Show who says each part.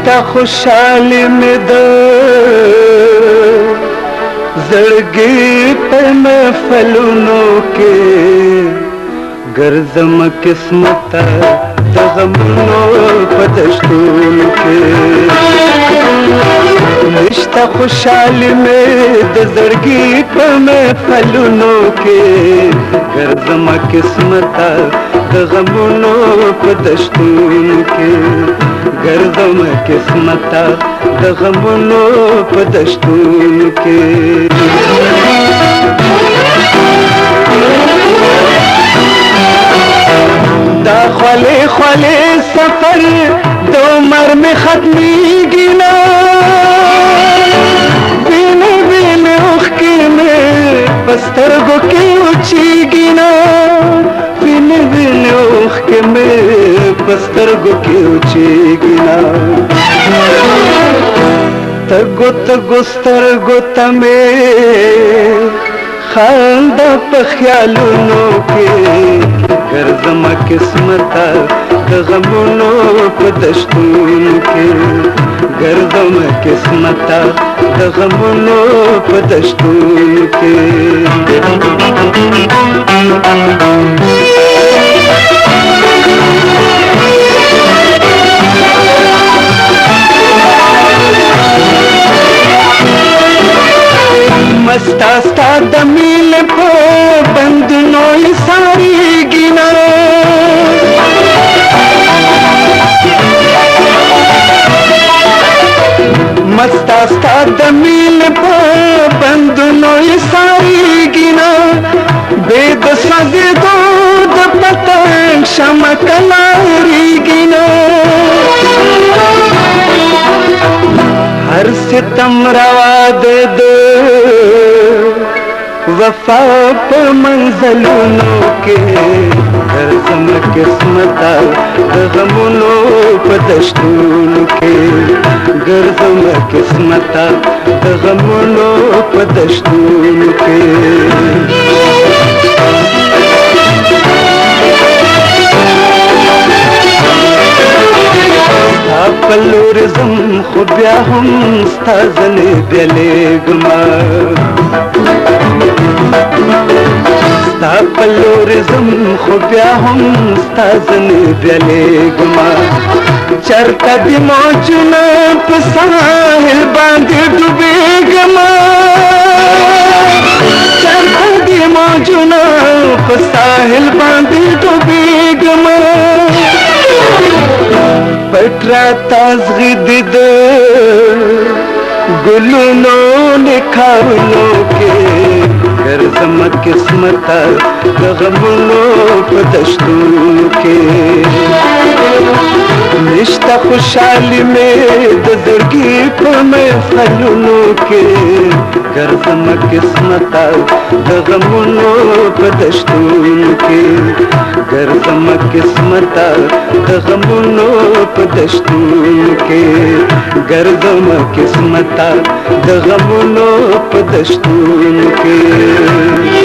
Speaker 1: نشتا خوشحالی میں د زړګي په محفلونو کې ګرځم قسمت د غمونو په دشتونو کې نشتا خوشحالی میں د زړګي په محفلونو کې ګرځم قسمت د غمونو په دشتونو کې ګرځم قسمت د غمونو په دشتونو کې دا خولې خولې سفر د عمر میں ختمیږي نه بینه بینه اوښکې مې په سترګو کې وچیږي نه بینه بینه اوښکې مې په سترګو کې وچیږي نه تګو تګو سترګو ته مې خندا په خیالونو کې ګرځم قسمت د غمونو په دشتونو کې ګرځم قسمت د غمونو په دشتونو کې مستا ستا د میل په بندونو یې ساریږي نه مستا ستا د میل په بندونو یې ساریږي نه بې د سګېدو د پتنګ شمع کلاریږي نه هر ستم روا د وفا په منزلونو کې ګرځم قسمت د غمونو په دشتونو کې ګرځم قسمت د غمونو په دشتونو کې پلور زم خو بیا هم ستا زنې بیلیږمه ستا پلور زم خو بیا هم ستا زنې بیلیږمه چرته دې موجونه په ساحل باندې ډوبېږمه چرته دې موجونه په ساحل باندې ډوبېږمه پټرا تازغی د ګلونو نکاولو کې ګرځم قسمت د غمونو په دشتونو کې نشتا خوشحالی میں د زړګي په محفلونو کې ګرځم قسمت د غمونو په دشتونو کې ګرځم قسمت د غمونو په دشتونو کې ګرځم قسمت د غمونو په دشتونو کې